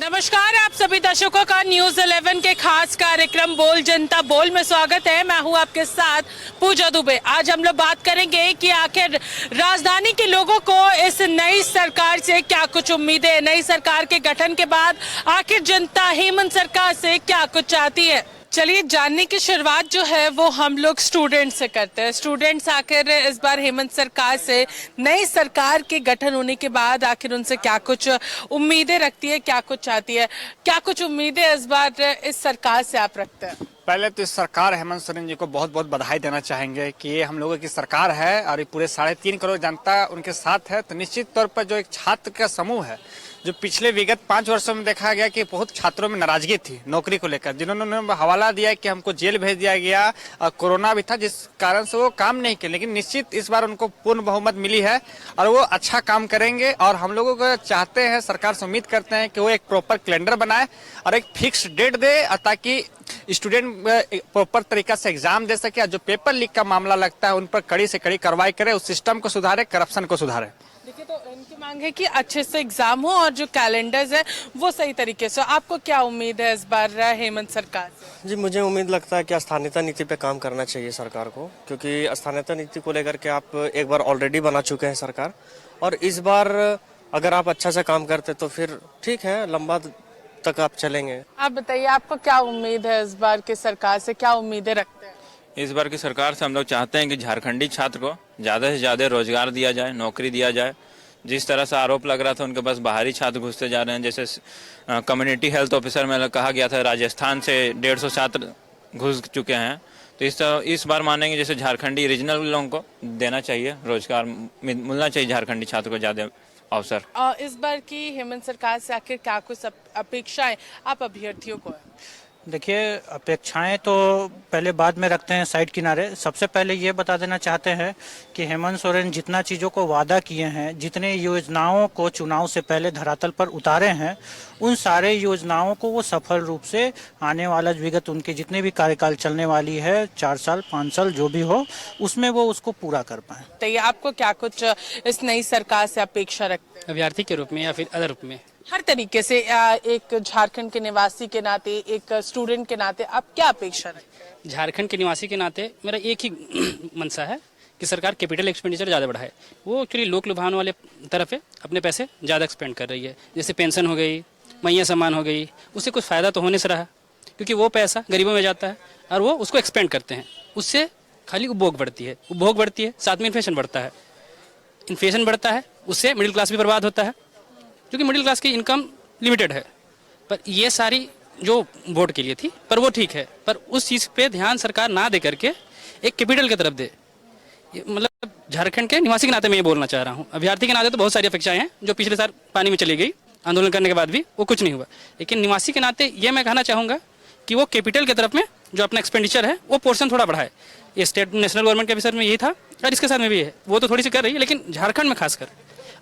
नमस्कार, आप सभी दर्शकों का न्यूज 11 के खास कार्यक्रम बोल जनता बोल में स्वागत है। मैं हूं आपके साथ पूजा दुबे। आज हम लोग बात करेंगे कि आखिर राजधानी के लोगों को इस नई सरकार से क्या कुछ उम्मीदें है। नई सरकार के गठन के बाद आखिर जनता हेमंत सरकार से क्या कुछ चाहती है। चलिए जानने की शुरुआत जो है वो हम लोग स्टूडेंट से करते हैं। स्टूडेंट्स आखिर इस बार हेमंत सरकार से, नई सरकार के गठन होने के बाद आखिर उनसे क्या कुछ उम्मीदें रखती है, क्या कुछ चाहती है, क्या कुछ उम्मीदें इस बार इस सरकार से आप रखते हैं? पहले तो इस सरकार हेमंत सोरेन जी को बहुत बहुत बधाई देना चाहेंगे कि ये हम लोगों की सरकार है और ये पूरे 3.5 करोड़ जनता उनके साथ है। तो निश्चित तौर पर जो एक छात्र का समूह है, जो पिछले विगत 5 वर्षों में देखा गया कि बहुत छात्रों में नाराजगी थी नौकरी को लेकर, जिन्होंने हवाला दिया कि हमको जेल भेज दिया गया, कोरोना भी था जिस कारण से वो काम नहीं किए। लेकिन निश्चित इस बार उनको पूर्ण बहुमत मिली है और वो अच्छा काम करेंगे। और हम लोगों को चाहते हैं, सरकार से उम्मीद करते हैं कि वो एक प्रॉपर कैलेंडर बनाए और एक फिक्स डेट दे ताकि स्टूडेंट प्रॉपर तरीका से एग्जाम दे सके। जो पेपर लीक का मामला लगता है उन पर कड़ी से कड़ी कार्रवाई करे, उस सिस्टम को सुधारे, करप्शन को सुधारे। देखिए, तो इनकी मांग है कि अच्छे से एग्जाम हो और जो कैलेंडर्स है वो सही तरीके से। आपको क्या उम्मीद है इस बार हेमंत सरकार से? जी, मुझे उम्मीद लगता है कि स्थानीयता नीति पे काम करना चाहिए सरकार को, क्योंकि स्थानीयता नीति को लेकर के आप एक बार ऑलरेडी बना चुके हैं सरकार, और इस बार अगर आप अच्छा से काम करते तो फिर ठीक है, लंबा तक आप चलेंगे। आप बताइए, आपको क्या उम्मीद है इस बार की सरकार से, क्या उम्मीदें रखते हैं? इस बार की सरकार से हम लोग चाहते हैं कि झारखंडी छात्र को ज़्यादा से ज़्यादा रोजगार दिया जाए, नौकरी दिया जाए। जिस तरह से आरोप लग रहा था उनके पास बाहरी छात्र घुसते जा रहे हैं, जैसे कम्युनिटी हेल्थ ऑफिसर में कहा गया था राजस्थान से 150 छात्र घुस चुके हैं। तो इस बार मानेंगे जैसे झारखंडी रीजनल लोगों को देना चाहिए, रोजगार मिलना चाहिए झारखंडी छात्र को ज़्यादा अवसर। इस बार की हेमंत सरकार से आखिर क्या कुछ अपेक्षाएं आप अभ्यर्थियों को है? देखिए, अपेक्षाएं तो पहले बाद में रखते हैं साइड किनारे। सबसे पहले ये बता देना चाहते हैं कि हेमंत सोरेन जितना चीज़ों को वादा किए हैं, जितने योजनाओं को चुनाव से पहले धरातल पर उतारे हैं, उन सारे योजनाओं को वो सफल रूप से आने वाला विगत उनके जितने भी कार्यकाल चलने वाली है, 4 साल 5 साल जो भी हो, उसमें वो उसको पूरा कर पाए। तो ये आपको क्या कुछ इस नई सरकार से अपेक्षा रखते हैं? अभ्यर्थी के रूप में या फिर अदर रूप में? हर तरीके से एक झारखंड के निवासी के नाते, एक स्टूडेंट के नाते आप क्या अपेक्षा रखते हैं? झारखंड के निवासी के नाते मेरा एक ही मनसा है कि सरकार कैपिटल एक्सपेंडिचर ज़्यादा बढ़ाए। वो एक्चुअली लोक लुभावन वाले तरफ है, अपने पैसे ज़्यादा एक्सपेंड कर रही है। जैसे पेंशन हो गई, मैया सम्मान हो गई, उससे कुछ फ़ायदा तो होने से रहा, क्योंकि वो पैसा गरीबों में जाता है और वो उसको एक्सपेंड करते हैं। उससे खाली उपभोग बढ़ती है, उपभोग बढ़ती है, साथ में इन्फ्लेशन बढ़ता है। इन्फ्लेशन बढ़ता है, उससे मिडिल क्लास भी बर्बाद होता है, क्योंकि मिडिल क्लास की इनकम लिमिटेड है। पर ये सारी जो वोट के लिए थी, पर वो ठीक है, पर उस चीज़ पे ध्यान सरकार ना दे करके एक कैपिटल की तरफ दे। मतलब झारखंड के निवासी के नाते मैं ये बोलना चाह रहा हूँ। अभ्यर्थी के नाते तो बहुत सारी अपेक्षाएं हैं जो पिछले साल पानी में चली गई, आंदोलन करने के बाद भी वो कुछ नहीं हुआ। लेकिन निवासी के नाते ये मैं कहना चाहूँगा कि वो कैपिटल की तरफ में जो अपना एक्सपेंडिचर है वो पोर्शन थोड़ा बढ़ाए। ये स्टेट नेशनल गवर्नमेंट के विषय में यही था और इसके साथ में भी है, वो तो थोड़ी सी कर रही है, लेकिन झारखंड में खासकर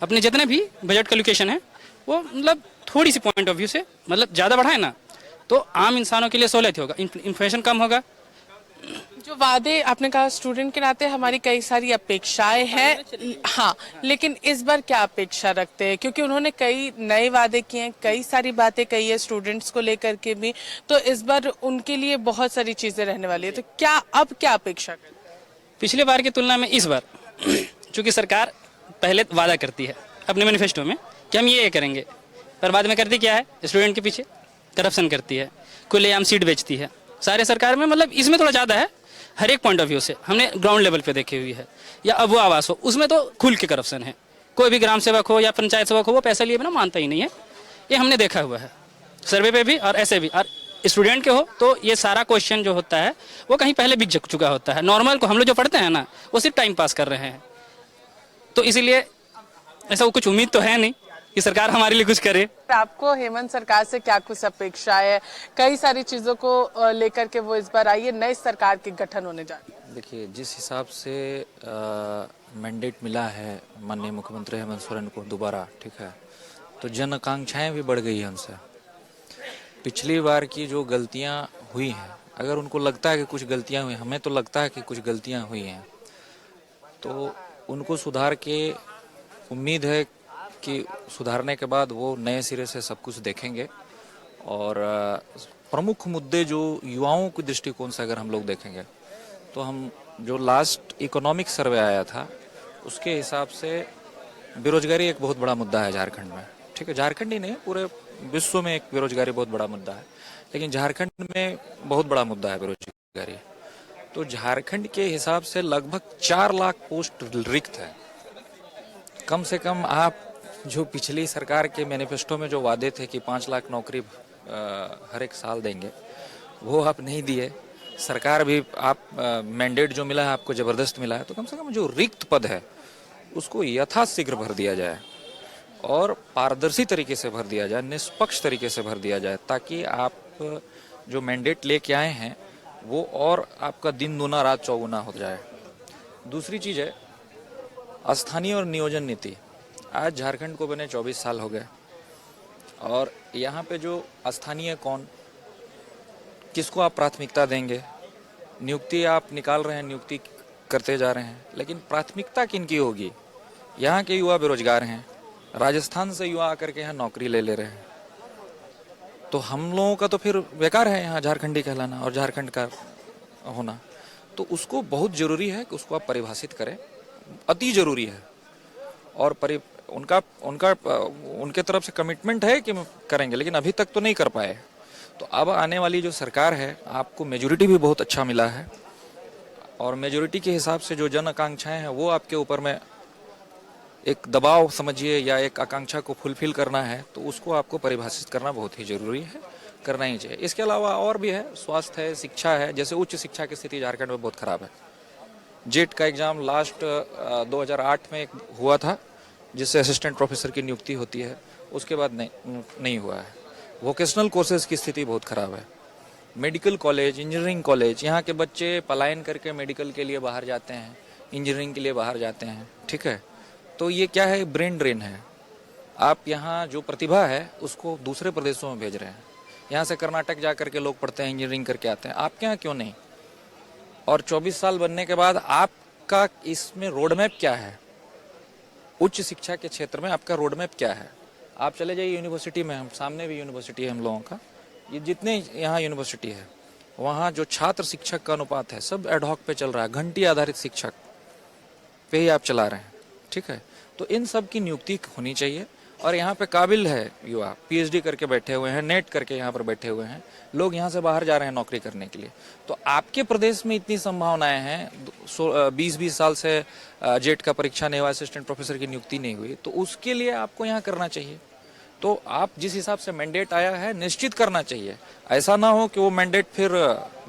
अपने जितने भी बजट कैलकुलेशन है वो मतलब थोड़ी सी पॉइंट ऑफ व्यू से मतलब ज़्यादा बढ़ाए ना, तो आम इंसानों के लिए सहूलियत होगा, इन्फ्लेशन कम होगा। जो वादे आपने कहा, स्टूडेंट के नाते हमारी कई सारी अपेक्षाएं हैं, हाँ, लेकिन इस बार क्या अपेक्षा रखते हैं? क्योंकि उन्होंने कई नए वादे किए हैं, कई सारी बातें कही है स्टूडेंट्स को लेकर के भी, तो इस बार उनके लिए बहुत सारी चीजें रहने वाली है। तो क्या अब क्या अपेक्षा करते हैं? पिछले बार की तुलना में इस बार चूंकि सरकार पहले वादा करती है अपने मैनिफेस्टो में कि हम ये करेंगे, पर बाद में करती क्या है? स्टूडेंट के पीछे करप्शन करती है, खुलेआम सीट बेचती है। सारे सरकार में मतलब इसमें थोड़ा ज़्यादा है, हर एक पॉइंट ऑफ व्यू से हमने ग्राउंड लेवल पे देखी हुई है। या अब वो आवास हो, उसमें तो खुल के करप्शन है। कोई भी ग्राम सेवक हो या पंचायत सेवक हो, वो पैसा लिए बिना मानता ही नहीं है। ये हमने देखा हुआ है सर्वे पे भी और ऐसे भी। और स्टूडेंट के हो तो ये सारा क्वेश्चन जो होता है वो कहीं पहले बिक चुका होता है। नॉर्मल को हम लोग जो पढ़ते हैं ना, वो सिर्फ टाइम पास कर रहे हैं। तो इसीलिए ऐसा कुछ उम्मीद तो है नहीं कि सरकार हमारे लिए कुछ करे। आपको हेमंत सरकार से क्या कुछ अपेक्षा है? कई सारी चीजों को लेकर के वो इस बार आई है, नई सरकार के गठन होने जा रही है। देखिए, जिस हिसाब से मैंडेट मिला है माननीय मुख्यमंत्री हेमंत सोरेन को दोबारा, ठीक है, तो जन आकांक्षाएं भी बढ़ गई हैं उनसे। पिछली बार की जो गलतियां हुई हैं, अगर उनको लगता है कि कुछ गलतियां हुई, हमें तो लगता है कि कुछ गलतियां हुई हैं, तो उनको सुधार के उम्मीद है कि सुधारने के बाद वो नए सिरे से सब कुछ देखेंगे। और प्रमुख मुद्दे जो युवाओं के दृष्टिकोण से अगर हम लोग देखेंगे तो हम जो लास्ट इकोनॉमिक सर्वे आया था उसके हिसाब से बेरोजगारी एक बहुत बड़ा मुद्दा है झारखंड में। ठीक है, झारखंड ही नहीं पूरे विश्व में एक बेरोजगारी बहुत बड़ा मुद्दा है, लेकिन झारखंड में बहुत बड़ा मुद्दा है बेरोजगारी। तो झारखंड के हिसाब से लगभग 4 लाख पोस्ट रिक्त है। कम से कम आप जो पिछली सरकार के मैनिफेस्टो में जो वादे थे कि 5 लाख नौकरी हर एक साल देंगे, वो आप नहीं दिए। सरकार भी आप मैंडेट जो मिला है आपको जबरदस्त मिला है, तो कम से कम जो रिक्त पद है उसको यथाशीघ्र भर दिया जाए और पारदर्शी तरीके से भर दिया जाए, निष्पक्ष तरीके से भर दिया जाए, ताकि आप जो मैंडेट लेके आए हैं वो और आपका दिन दूना रात चौगुना हो जाए। दूसरी चीज है स्थानीय और नियोजन नीति। आज झारखंड को बने 24 साल हो गए और यहाँ पे जो स्थानीय कौन, किसको आप प्राथमिकता देंगे, नियुक्ति आप निकाल रहे हैं, नियुक्ति करते जा रहे हैं, लेकिन प्राथमिकता किनकी होगी? यहाँ के युवा बेरोजगार हैं, राजस्थान से युवा आकर के यहाँ नौकरी ले रहे हैं, तो हम लोगों का तो फिर बेकार है यहाँ झारखंडी कहलाना और झारखंड का होना। तो उसको बहुत जरूरी है कि उसको आप परिभाषित करें, अति जरूरी है। और उनके तरफ से कमिटमेंट है कि करेंगे, लेकिन अभी तक तो नहीं कर पाए। तो अब आने वाली जो सरकार है, आपको मेजोरिटी भी बहुत अच्छा मिला है और मेजोरिटी के हिसाब से जो जन आकांक्षाएं हैं वो आपके ऊपर में एक दबाव समझिए या एक आकांक्षा को फुलफिल करना है, तो उसको आपको परिभाषित करना बहुत ही जरूरी है, करना ही चाहिए। इसके अलावा और भी है, स्वास्थ्य है, शिक्षा है। जैसे उच्च शिक्षा की स्थिति झारखंड में बहुत खराब है। जेट का एग्जाम लास्ट 2008 में हुआ था, जिससे असिस्टेंट प्रोफेसर की नियुक्ति होती है, उसके बाद नहीं हुआ है। वोकेशनल कोर्सेज की स्थिति बहुत खराब है। मेडिकल कॉलेज, इंजीनियरिंग कॉलेज, यहाँ के बच्चे पलायन करके मेडिकल के लिए बाहर जाते हैं, इंजीनियरिंग के लिए बाहर जाते हैं। ठीक है, तो ये क्या है? ब्रेन ड्रेन है। आप यहाँ जो प्रतिभा है उसको दूसरे प्रदेशों में भेज रहे हैं। यहाँ से कर्नाटक जा करके लोग पढ़ते हैं, इंजीनियरिंग करके आते हैं, आपके यहाँ क्यों नहीं? और 24 साल बनने के बाद आपका इसमें रोड मैप क्या है? उच्च शिक्षा के क्षेत्र में आपका रोड मैप क्या है? आप चले जाइए यूनिवर्सिटी में, हम सामने भी यूनिवर्सिटी है हम लोगों का, ये जितने यहाँ यूनिवर्सिटी है वहाँ जो छात्र शिक्षक का अनुपात है सब एडहॉक पे चल रहा है, घंटी आधारित शिक्षक पे ही आप चला रहे हैं। ठीक है, तो इन सब की नियुक्ति होनी चाहिए। और यहाँ पे काबिल है युवा, पीएचडी करके बैठे हुए हैं, नेट करके यहाँ पर बैठे हुए हैं, लोग यहाँ से बाहर जा रहे हैं नौकरी करने के लिए। तो आपके प्रदेश में इतनी संभावनाएं हैं, 20-20 साल से जेट का परीक्षा नहीं हुआ, असिस्टेंट प्रोफेसर की नियुक्ति नहीं हुई, तो उसके लिए आपको यहाँ करना चाहिए। तो आप जिस हिसाब से मैंडेट आया है निश्चित करना चाहिए। ऐसा ना हो कि वो मैंडेट फिर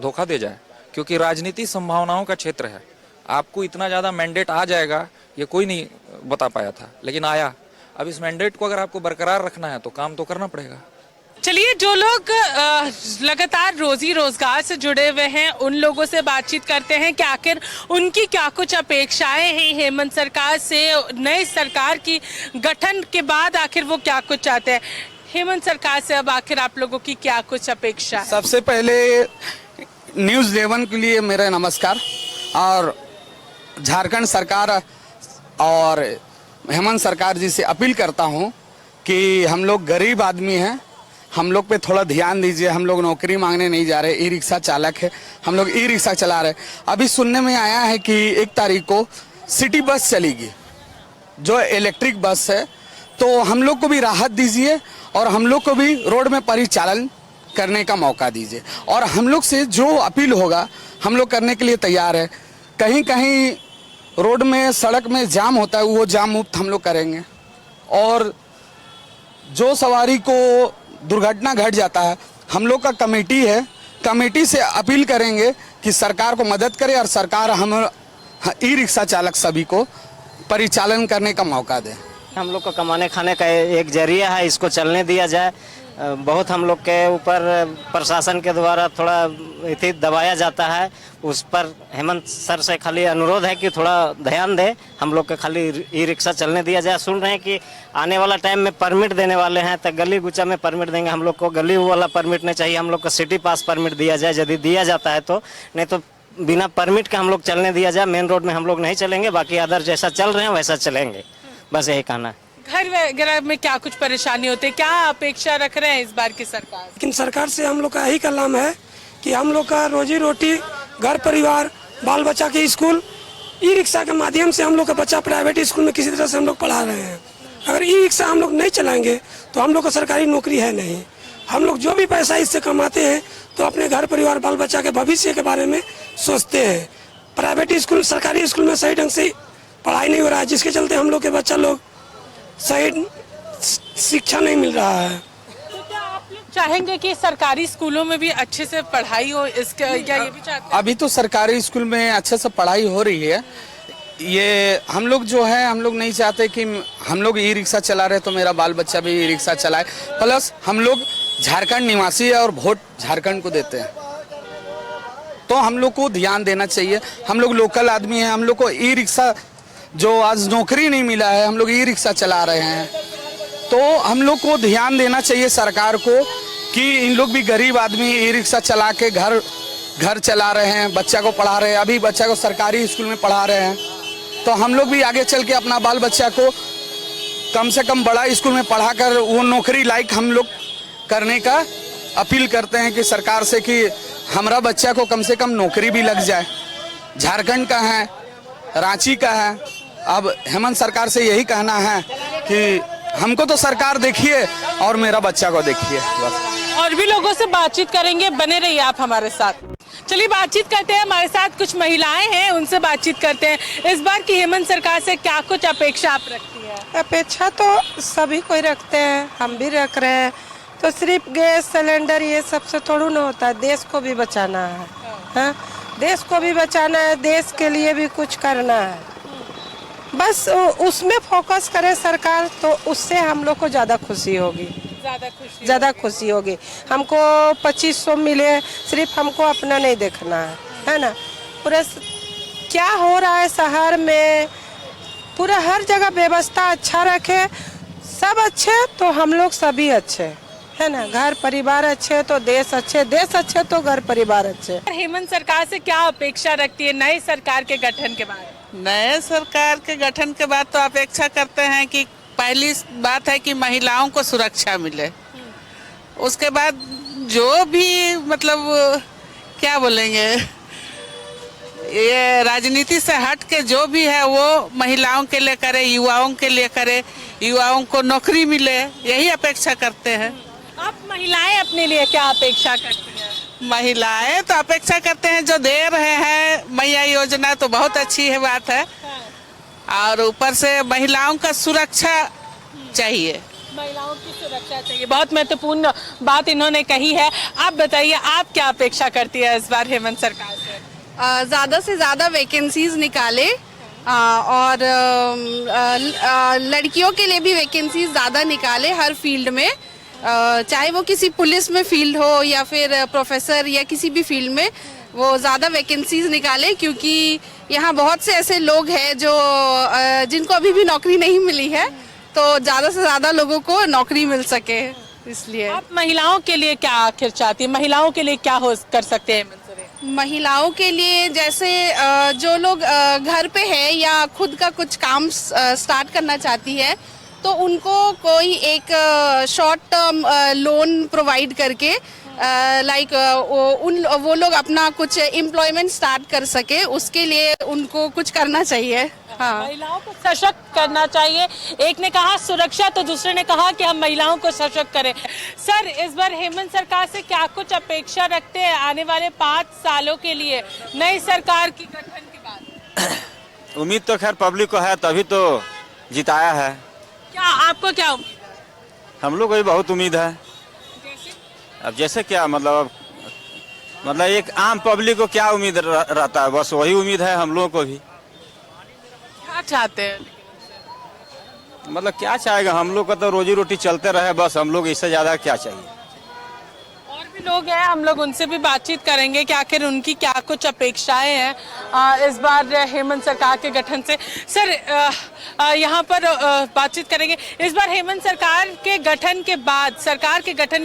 धोखा दे जाए, क्योंकि राजनीति संभावनाओं का क्षेत्र है। आपको इतना ज्यादा मैंडेट आ जाएगा ये कोई नहीं बता पाया था, लेकिन आया। अब इस मैंडेट को अगर आपको बरकरार रखना है तो काम तो करना पड़ेगा। चलिए, जो लोग लगातार रोजी रोजगार से जुड़े हुए हैं उन लोगों से बातचीत करते हैं कि आखिर उनकी क्या कुछ अपेक्षाएं हैं हेमंत सरकार से, नई सरकार की गठन के बाद आखिर वो क्या कुछ चाहते हैं। हेमंत सरकार से अब आखिर आप लोगों की क्या कुछ अपेक्षा है? सबसे पहले न्यूज़ 11 के लिए मेरा नमस्कार। और झारखंड सरकार और हेमंत सरकार जी से अपील करता हूं कि हम लोग गरीब आदमी हैं, हम लोग पे थोड़ा ध्यान दीजिए। हम लोग नौकरी मांगने नहीं जा रहे, ई रिक्शा चालक है, हम लोग ई रिक्शा चला रहे। अभी सुनने में आया है कि 1 तारीख को सिटी बस चलेगी, जो इलेक्ट्रिक बस है, तो हम लोग को भी राहत दीजिए और हम लोग को भी रोड में परिचालन करने का मौका दीजिए। और हम लोग से जो अपील होगा हम लोग करने के लिए तैयार है। कहीं कहीं रोड में, सड़क में जाम होता है, वो जाम मुक्त हम लोग करेंगे। और जो सवारी को दुर्घटना घट जाता है, हम लोग का कमेटी है, कमेटी से अपील करेंगे कि सरकार को मदद करे और सरकार हम ई रिक्शा चालक सभी को परिचालन करने का मौका दे। हम लोग को कमाने खाने का एक जरिया है, इसको चलने दिया जाए। बहुत हम लोग के ऊपर प्रशासन के द्वारा थोड़ा दबाया जाता है, उस पर हेमंत सर से खाली अनुरोध है कि थोड़ा ध्यान दे, हम लोग के खाली ई रिक्शा चलने दिया जाए। सुन रहे हैं कि आने वाला टाइम में परमिट देने वाले हैं, तो गली गुचा में परमिट देंगे। हम लोग को गली वाला परमिट नहीं चाहिए, हम लोग को सिटी पास परमिट दिया जाए, यदि दिया जाता है तो। नहीं तो बिना परमिट के हम लोग चलने दिया जाए। मेन रोड में हम लोग नहीं चलेंगे, बाकी अदर जैसा चल रहे हैं वैसा चलेंगे, बस यही कहना है। घर वगैरह में क्या कुछ परेशानी होती है, क्या अपेक्षा रख रहे हैं इस बार की सरकार? लेकिन सरकार से हम लोग का यही कलाम है कि हम लोग का रोजी रोटी, घर परिवार, बाल बच्चा के स्कूल, ई रिक्शा के माध्यम से हम लोग का बच्चा प्राइवेट स्कूल में किसी तरह से हम लोग पढ़ा रहे हैं। अगर ई रिक्शा हम लोग नहीं चलाएंगे तो हम लोग को सरकारी नौकरी है नहीं। हम लोग जो भी पैसा इससे कमाते हैं तो अपने घर परिवार, बाल बच्चा के भविष्य के बारे में सोचते हैं। प्राइवेट स्कूल, सरकारी स्कूल में सही ढंग से पढ़ाई नहीं हो रहा है, जिसके चलते हम लोग के बच्चा लोग सही शिक्षा नहीं मिल रहा है। तो क्या आप लोग चाहेंगे कि सरकारी स्कूलों में भी अच्छे से पढ़ाई हो, इसका क्या ये भी चाहते हैं? अभी तो सरकारी स्कूल में अच्छे से पढ़ाई हो रही है। ये हम लोग जो है, हम लोग नहीं चाहते कि हम लोग ई रिक्शा चला रहे तो मेरा बाल बच्चा भी ई रिक्शा चलाए। प्लस हम लोग झारखंड निवासी है और वोट झारखंड को देते हैं, तो हम लोग को ध्यान देना चाहिए। हम लोग लोकल आदमी हैं, हम लोग को ई रिक्शा जो आज नौकरी नहीं मिला है, हम लोग ई रिक्शा चला रहे हैं, तो हम लोग को ध्यान देना चाहिए सरकार को कि इन लोग भी गरीब आदमी ई रिक्शा चला के घर चला रहे हैं, बच्चा को पढ़ा रहे हैं। अभी बच्चा को सरकारी स्कूल में पढ़ा रहे हैं, तो हम लोग भी आगे चल के अपना बाल बच्चा को कम से कम बड़ा स्कूल में पढ़ाकर वो नौकरी लायक हम लोग करने का अपील करते हैं कि सरकार से कि हमारा बच्चा को कम से कम नौकरी भी लग जाए। झारखंड का है, रांची का है। अब हेमंत सरकार से यही कहना है कि हमको तो सरकार देखिए और मेरा बच्चा को देखिए बस। और भी लोगों से बातचीत करेंगे, बने रहिए आप हमारे साथ। चलिए बातचीत करते हैं, हमारे साथ कुछ महिलाएं हैं, उनसे बातचीत करते हैं। इस बार की हेमंत सरकार से क्या कुछ अपेक्षा आप रखती है? अपेक्षा तो सभी कोई रखते हैं, हम भी रख रहे हैं। तो सिर्फ गैस सिलेंडर ये सबसे थोड़ा ना होता है, देश को भी बचाना है। हाँ, देश को भी बचाना है, देश के लिए भी कुछ करना है। बस उसमें फोकस करे सरकार तो उससे हम लोग को ज़्यादा खुशी होगी, ज़्यादा खुशी होगी। हमको 2500 मिले, सिर्फ हमको अपना नहीं देखना है ना। पूरा क्या हो रहा है शहर में, पूरा हर जगह व्यवस्था अच्छा रखे, सब अच्छे तो हम लोग सभी अच्छे है ना। घर परिवार अच्छे तो देश अच्छे, देश अच्छे तो घर परिवार अच्छे। हेमंत सरकार से क्या अपेक्षा रखती है नई सरकार के गठन के बाद? नए सरकार के गठन के बाद तो अपेक्षा करते हैं कि पहली बात है कि महिलाओं को सुरक्षा मिले। उसके बाद जो भी मतलब क्या बोलेंगे, ये राजनीति से हट के जो भी है वो महिलाओं के लिए करे, युवाओं के लिए करे, युवाओं को नौकरी मिले, यही अपेक्षा करते हैं। आप महिलाएं अपने लिए क्या अपेक्षा करती हैं? महिलाएं तो अपेक्षा करते हैं जो दे रहे हैं मैया योजना, तो बहुत अच्छी है बात है। और ऊपर से महिलाओं का सुरक्षा चाहिए, महिलाओं की सुरक्षा चाहिए, बहुत महत्वपूर्ण बात इन्होंने कही है। आप बताइए, आप क्या अपेक्षा करती है इस बार हेमंत सरकार से? ज़्यादा से ज़्यादा वैकेंसीज निकाले और लड़कियों के लिए भी वैकेंसीज ज़्यादा निकाले हर फील्ड में, चाहे वो किसी पुलिस में फील्ड हो या फिर प्रोफेसर या किसी भी फील्ड में, वो ज़्यादा वैकेंसीज निकाले। क्योंकि यहाँ बहुत से ऐसे लोग हैं जो जिनको अभी भी नौकरी नहीं मिली है, तो ज़्यादा से ज़्यादा लोगों को नौकरी मिल सके, इसलिए। आप महिलाओं के लिए क्या आखिर चाहती है, महिलाओं के लिए क्या हो कर सकते हैं? महिलाओं के लिए जैसे जो लोग घर पे है या खुद का कुछ काम स्टार्ट करना चाहती है, तो उनको कोई एक शॉर्ट टर्म लोन प्रोवाइड करके लाइक वो लोग अपना कुछ एम्प्लॉयमेंट स्टार्ट कर सके, उसके लिए उनको कुछ करना चाहिए। हाँ, महिलाओं को सशक्त करना चाहिए। एक ने कहा सुरक्षा, तो दूसरे ने कहा कि हम महिलाओं को सशक्त करें। सर, इस बार हेमंत सरकार से क्या कुछ अपेक्षा रखते हैं आने वाले 5 सालों के लिए नई सरकार की गठन के बाद? उम्मीद तो खैर पब्लिक को है, तभी तो जिताया है। क्या आपको क्या उम्मीद है? हम लोग को भी बहुत उम्मीद है। अब जैसे क्या मतलब एक आम पब्लिक को क्या उम्मीद रहता है, बस वही उम्मीद है हम लोगों को भी। क्या चाहते हैं? मतलब क्या चाहेगा, हम लोग का तो रोजी रोटी चलते रहे, बस हम लोग इससे ज्यादा क्या चाहिए। और भी लोग हैं, हम लोग उनसे भी बातचीत करेंगे कि आखिर उनकी क्या कुछ अपेक्षाएं हैं इस बार हेमंत सरकार के गठन से। सर, यहाँ पर बातचीत करेंगे। इस बार हेमंत सरकार के गठन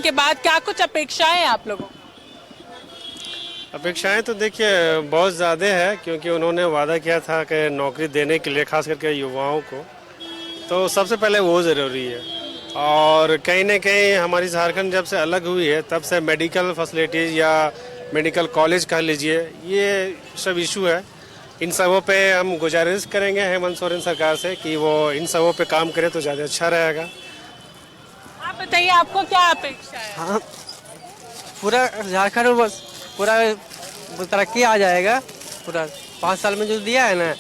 के बाद क्या कुछ अपेक्षाएं हैं आप लोगों? अपेक्षाएं तो देखिए बहुत ज़्यादा है, क्योंकि उन्होंने वादा किया था कि नौकरी देने के लिए खास करके युवाओं को, तो सबसे पहले वो ज़रूरी है। और कहीं ना कहीं हमारी झारखंड जब से अलग हुई है तब से मेडिकल फैसिलिटीज़ या मेडिकल कॉलेज कह लीजिए, ये सब इशू है। इन सबों पे हम गुजारिश करेंगे हेमंत सोरेन सरकार से कि वो इन सबों पे काम करे तो ज़्यादा अच्छा रहेगा। आप बताइए, आपको क्या अपेक्षा है? हाँ, पूरा झारखंड में बस पूरा तरक्की आ जाएगा। पूरा 5 साल में जो दिया है ना,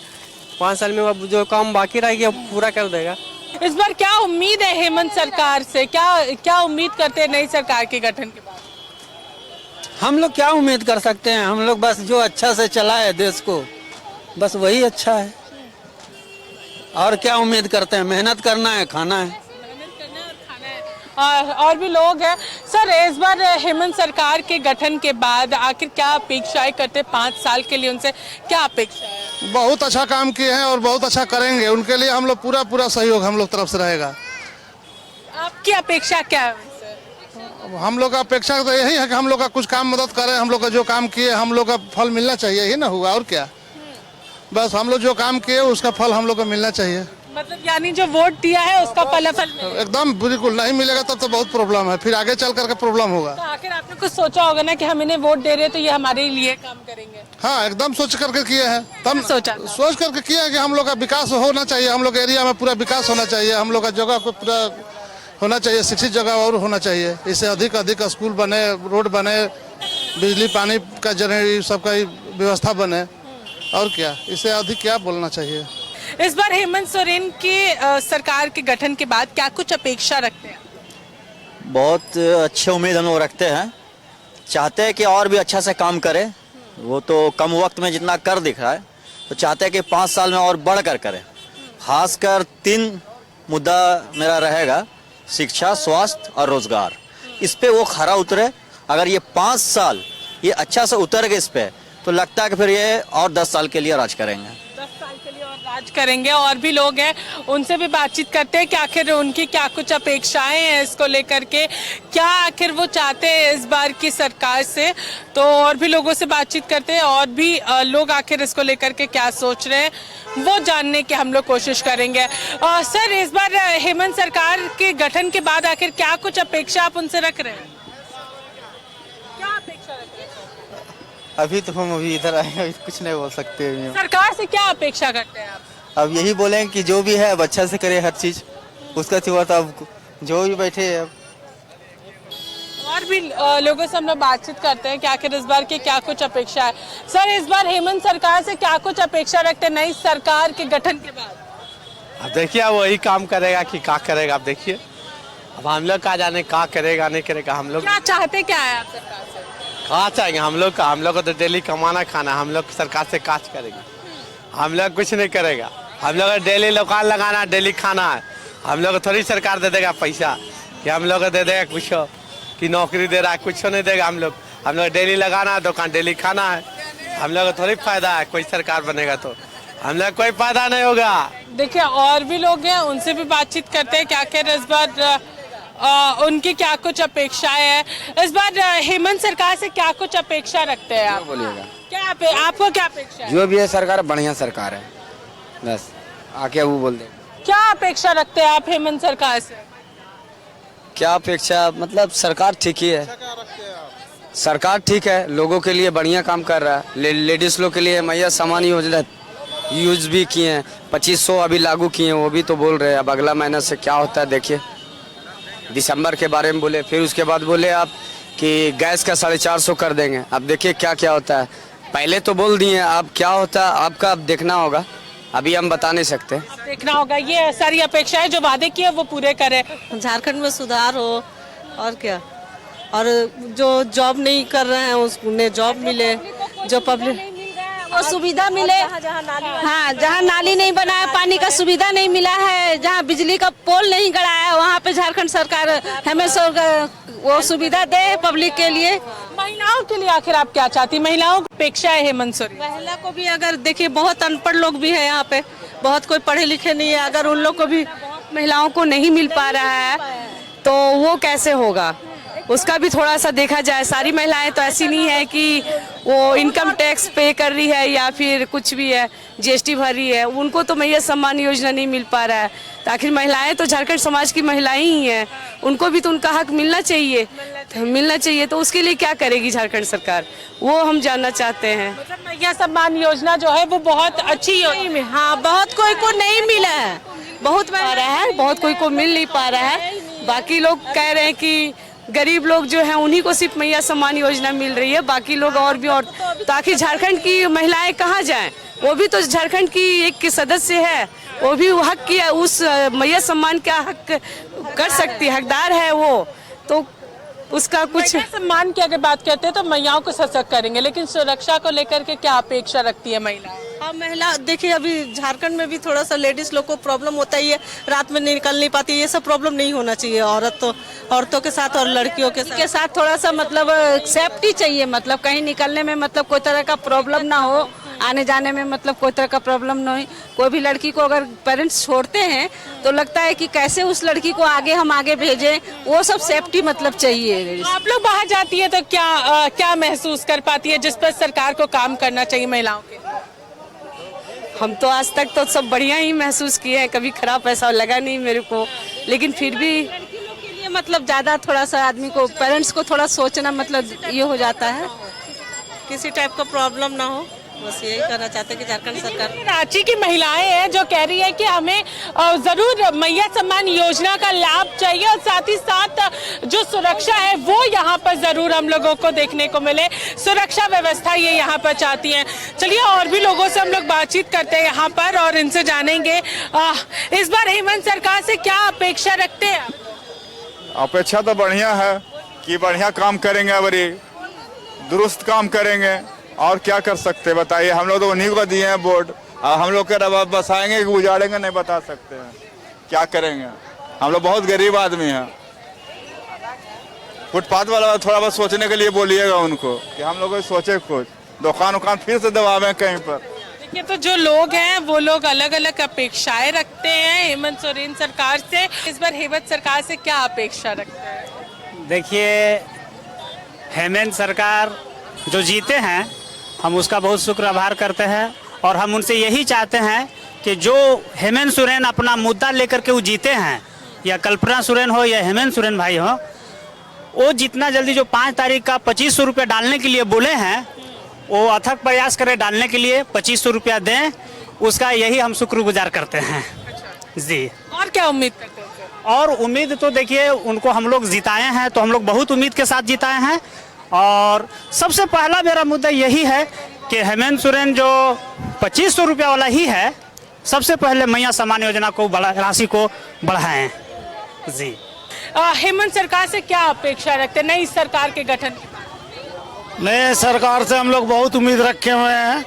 5 साल में अब जो काम बाकी रह गया पूरा कर देगा। इस बार क्या उम्मीद है हेमंत सरकार से? क्या उम्मीद करते हैं नई सरकार के गठन के बाद? हम लोग क्या उम्मीद कर सकते हैं? हम लोग बस जो अच्छा से चलाए देश को, बस वही अच्छा है। और क्या उम्मीद करते हैं? मेहनत करना है, खाना है। और भी लोग हैं। सर, इस बार हेमंत सरकार के गठन के बाद आखिर क्या अपेक्षाएं करते हैं? 5 साल के लिए उनसे क्या अपेक्षा है? बहुत अच्छा काम किए हैं और बहुत अच्छा करेंगे। उनके लिए हम लोग पूरा सहयोग हम लोग तरफ से रहेगा। आपकी अपेक्षा क्या है? हम लोग का अपेक्षा तो यही है कि हम लोग का कुछ काम मदद करें। हम लोग का जो काम किए हम लोग का फल मिलना चाहिए, ही ना हुआ और क्या। बस हम लोग जो काम किए उसका फल हम लोग को मिलना चाहिए। मतलब यानी जो वोट दिया है उसका फलाफल एकदम बिल्कुल नहीं मिलेगा तब तो बहुत प्रॉब्लम है, फिर आगे चल करके प्रॉब्लम होगा। तो आखिर आपने कुछ सोचा होगा ना कि हम इन्हें वोट दे रहे हैं तो ये हमारे लिए काम करेंगे? हाँ, एकदम सोच करके किए हैं। तब सोच करके किया है कि हम लोग का विकास होना चाहिए, हम लोग एरिया में पूरा विकास होना चाहिए, हम लोग का जगह को पूरा होना चाहिए, शिक्षित जगह और होना चाहिए। इससे अधिक स्कूल बने, रोड बने, बिजली पानी का जनरेट सबका व्यवस्था बने, और क्या इससे अधिक क्या बोलना चाहिए। इस बार हेमंत सोरेन की सरकार के गठन के बाद क्या कुछ अपेक्षा रखते हैं? बहुत अच्छे उम्मीद हम लोग रखते हैं, चाहते हैं कि और भी अच्छा से काम करे। वो तो कम वक्त में जितना कर दिख रहा है, तो चाहते हैं कि 5 साल में और बढ़ कर करे। खासकर 3 मुद्दा मेरा रहेगा, शिक्षा, स्वास्थ्य और रोजगार। इस पे वो खरा उतरे। अगर ये 5 साल ये अच्छा से उतर गए इस पे, तो लगता है कि फिर ये और 10 साल के लिए राज करेंगे। 10 साल के लिए और राज करेंगे। और भी लोग हैं, उनसे भी बातचीत करते हैं कि आखिर उनकी क्या कुछ अपेक्षाएं हैं इसको लेकर के, क्या आखिर वो चाहते हैं इस बार की सरकार से। तो और भी लोगों से बातचीत करते हैं, और भी लोग आखिर इसको लेकर के क्या सोच रहे हैं वो जानने की हम लोग कोशिश करेंगे। सर, इस बार हेमंत सरकार के गठन के बाद आखिर क्या कुछ अपेक्षा आप उनसे रख रहे हैं? क्या अपेक्षा रख रहे हैं? अभी तो हम इधर आए हैं, कुछ नहीं बोल सकते। सरकार से क्या अपेक्षा करते हैं आप? अब यही बोलें कि जो भी है अब अच्छा से करे हर चीज, उसका सिवा तो अब जो भी बैठे हैं। और भी लोगों से हम लोग बातचीत करते हैं कि आखिर इस बार की क्या कुछ अपेक्षा है। सर, इस बार हेमंत सरकार से क्या कुछ अपेक्षा रखते हैं नई सरकार के गठन के बाद? अब देखिए वही काम करेगा कि क्या करेगा। अब देखिए, अब हम लोग का जाने क्या करेगा नहीं करेगा। हम लोग क्या चाहते क्या है आप सरकार से? कहाँ चाहेंगे हम लोग को तो डेली कमाना खाना। हम लोग सरकार से काज करेंगे, हम लोग कुछ नहीं करेगा। हम लोग डेली दुकान लगाना, डेली खाना है। हम लोग को थोड़ी सरकार दे देगा पैसा कि हम लोग को दे देगा कुछ कि नौकरी दे रहा है, कुछ नहीं देगा। हम लोग डेली लगाना है, दुकान डेली खाना है। हम लोग को थोड़ी फायदा है, कोई सरकार बनेगा तो हम लोग कोई फायदा नहीं होगा। देखिए, और भी लोग हैं, उनसे भी बातचीत करते हैं कि आखिर इस बार उनकी क्या कुछ अपेक्षाएं हैं। इस बार हेमंत सरकार से क्या कुछ अपेक्षा रखते हैं आप? बोलिएगा क्या आपको क्या अपेक्षा है? जो भी है सरकार बढ़िया सरकार है, बस आके वो बोल दे। क्या अपेक्षा रखते हैं आप हेमंत सरकार से? क्या अपेक्षा, मतलब सरकार ठीक ही है। सरकार ठीक है, लोगों के लिए बढ़िया काम कर रहा है। लेडीज लोग के लिए मैया सामान योजना यूज भी किए हैं, 2500 अभी लागू किए हैं, वो भी तो बोल रहे हैं। अब अगला महीना से क्या होता है देखिए। दिसंबर के बारे में बोले, फिर उसके बाद बोले आप कि गैस का 450 कर देंगे। अब देखिए क्या क्या होता है। पहले तो बोल दिए, अब क्या होता है आपका अब देखना होगा, अभी हम बता नहीं सकते। अब देखना होगा। ये सारी अपेक्षाएं जो वादे किए वो पूरे करे। झारखंड में सुधार हो, और क्या, और जो जॉब नहीं कर रहे हैं उन्हें जॉब मिले, जो पब्लिक और सुविधा मिले। हाँ, जहाँ नाली नहीं बना है, पानी का सुविधा नहीं मिला है, जहाँ बिजली का पोल नहीं गड़ा है, वहाँ पे झारखंड सरकार हमेशा वो सुविधा दे पब्लिक के लिए। महिलाओं के लिए आखिर आप क्या चाहती? महिलाओं की अपेक्षा है हेमंत सोरेन। महिला को भी अगर देखिए, बहुत अनपढ़ लोग भी है यहाँ पे, बहुत कोई पढ़े लिखे नहीं है। अगर उन लोग को भी महिलाओं को नहीं मिल पा रहा है तो वो कैसे होगा? उसका भी थोड़ा सा देखा जाए। सारी महिलाएं तो ऐसी नहीं है कि वो इनकम टैक्स पे कर रही है या फिर कुछ भी है, जीएसटी भर रही है, उनको तो मैया सम्मान योजना नहीं मिल पा रहा है। तो आखिर महिलाएं तो झारखंड समाज की महिलाएं ही हैं, उनको भी तो उनका हक मिलना चाहिए। तो उसके लिए क्या करेगी झारखंड सरकार, वो हम जानना चाहते हैं। मतलब मैया सम्मान योजना जो है वो बहुत अच्छी योजना। हाँ, बहुत कोई को नहीं मिला है, बहुत कोई को मिल नहीं पा रहा है। बाकी लोग कह रहे हैं कि गरीब लोग जो हैं उन्हीं को सिर्फ मैया सम्मान योजना मिल रही है, बाकी लोग और भी। और तो आखिर झारखंड की महिलाएं कहाँ जाएं? वो भी तो झारखंड की एक सदस्य है, वो भी हक की उस मैया सम्मान का हक कर सकती है, हकदार है वो। तो उसका कुछ सम्मान की अगर बात करते हैं तो महिलाओं को सशक्त करेंगे, लेकिन सुरक्षा को लेकर के क्या अपेक्षा रखती है महिलाएं? हाँ, महिला देखिए अभी झारखंड में भी थोड़ा सा लेडीज लोग को प्रॉब्लम होता ही है, रात में निकल नहीं पाती। ये सब प्रॉब्लम नहीं होना चाहिए। औरतों के साथ और लड़कियों के साथ थोड़ा सा मतलब सेफ्टी चाहिए, मतलब कहीं निकलने में मतलब कोई तरह का प्रॉब्लम ना हो, आने जाने में मतलब कोई तरह का प्रॉब्लम ना हो। कोई भी लड़की को अगर पेरेंट्स छोड़ते हैं तो लगता है कि कैसे उस लड़की को हम आगे भेजें, वो सब सेफ्टी मतलब चाहिए। आप लोग बाहर जाती है तो क्या महसूस कर पाती है जिस पर सरकार को काम करना चाहिए महिलाओं के? हम तो आज तक तो सब बढ़िया ही महसूस किए हैं, कभी खराब ऐसा लगा नहीं मेरे को। लेकिन फिर भी लड़कियों के लिए मतलब ज्यादा थोड़ा सा आदमी को, पेरेंट्स को थोड़ा सोचना मतलब ये हो जाता है, किसी टाइप का प्रॉब्लम ना हो। बस यही कहना चाहते हैं कि झारखंड सरकार। रांची की महिलाएं हैं जो कह रही है कि हमें जरूर मैया सम्मान योजना का लाभ चाहिए और साथ ही साथ जो सुरक्षा है वो यहाँ पर जरूर हम लोगों को देखने को मिले, सुरक्षा व्यवस्था ये यहाँ पर चाहती हैं। चलिए और भी लोगों से हम लोग बातचीत करते हैं यहाँ पर और इनसे जानेंगे इस बार हेमंत सरकार से क्या अपेक्षा रखते हैं? अपेक्षा तो बढ़िया है कि बढ़िया काम करेंगे, अबरी दुरुस्त काम करेंगे, और क्या कर सकते हैं बताइए। हम लोग तो उन्हीं को दिए हैं वोट, हम लोग के बसाएंगे कि उजाड़ेंगे नहीं बता सकते हैं, क्या करेंगे। हम लोग बहुत गरीब आदमी हैं। फुटपाथ वाला थोड़ा बहुत सोचने के लिए बोलिएगा उनको कि हम लोग सोचे कुछ, दुकान फिर से दबावें कहीं पर। देखिए तो जो लोग हैं वो लोग अलग अलग अपेक्षाएं रखते हैं हेमंत सोरेन सरकार से। इस बार हेमंत सरकार से क्या अपेक्षा रखते हैं? देखिए, हेमंत सरकार जो जीते हैं हम उसका बहुत शुक्र आभार करते हैं, और हम उनसे यही चाहते हैं कि जो हेमंत सोरेन अपना मुद्दा लेकर के वो जीते हैं, या कल्पना सोरेन हो या हेमंत सोरेन भाई हो, वो जितना जल्दी जो 5 तारीख का 2500 रुपया डालने के लिए बोले हैं, वो अथक प्रयास करें डालने के लिए, 2500 रुपया दें, उसका यही हम शुक्रगुजार करते हैं जी। और क्या उम्मीद करते हैं? और उम्मीद तो देखिए उनको हम लोग जिताए हैं, तो हम लोग बहुत उम्मीद के साथ जिताए हैं। और सबसे पहला मेरा मुद्दा यही है कि हेमंत सोरेन जो 2500 रुपया वाला ही है, सबसे पहले मैया सम्मान योजना को राशि को बढ़ाएं जी। हेमंत सरकार से क्या अपेक्षा रखते हैं नई सरकार के गठन? नए सरकार से हम लोग बहुत उम्मीद रखे हुए हैं,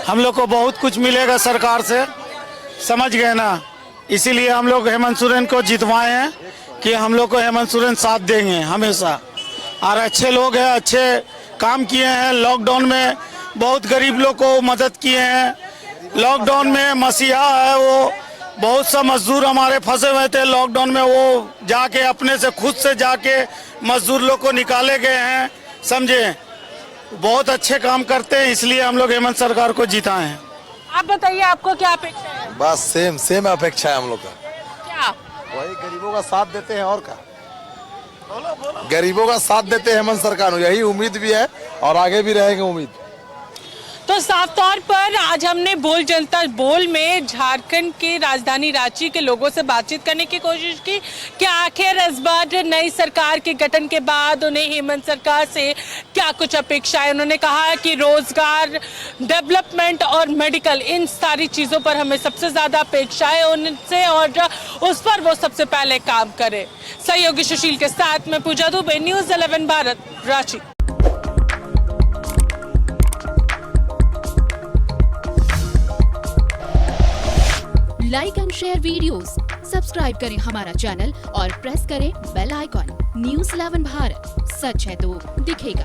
हम लोग को बहुत कुछ मिलेगा सरकार से, समझ गए ना। इसीलिए हम लोग हेमंत सोरेन को जितवाए हैं कि हम लोग को हेमंत सोरेन साथ देंगे हमेशा। और अच्छे लोग हैं, अच्छे काम किए हैं। लॉकडाउन में बहुत गरीब लोग को मदद किए हैं। लॉकडाउन में मसीहा है, वो बहुत सा मजदूर हमारे फंसे हुए थे लॉकडाउन में, वो जाके अपने से खुद से जाके मजदूर लोग को निकाले गए हैं, समझे। बहुत अच्छे काम करते हैं, इसलिए हम लोग हेमंत सरकार को जिताए हैं। आप बताइए आपको क्या अपेक्षा है? बस सेम अपेक्षा है हम लोग का। क्या? वही गरीबों का साथ देते हैं, और क्या, गरीबों का साथ देते हैं हेमंत सरकार, यही उम्मीद भी है और आगे भी रहेगी उम्मीद। तो साफ तौर पर आज हमने बोल जनता बोल में झारखंड की राजधानी रांची के लोगों से बातचीत करने की कोशिश की कि आखिर इस बार नई सरकार के गठन के बाद उन्हें हेमंत सरकार से क्या कुछ अपेक्षाएं। उन्होंने कहा कि रोजगार, डेवलपमेंट और मेडिकल, इन सारी चीज़ों पर हमें सबसे ज़्यादा अपेक्षाएं उनसे और उस पर वो सबसे पहले काम करे। सहयोगी सुशील के साथ मैं Puja Dubey, news 11 Bharat, Ranchi. Like and share videos, subscribe करें हमारा चैनल और प्रेस करें बेल आइकॉन। न्यूज़ 11 भारत, सच है तो दिखेगा।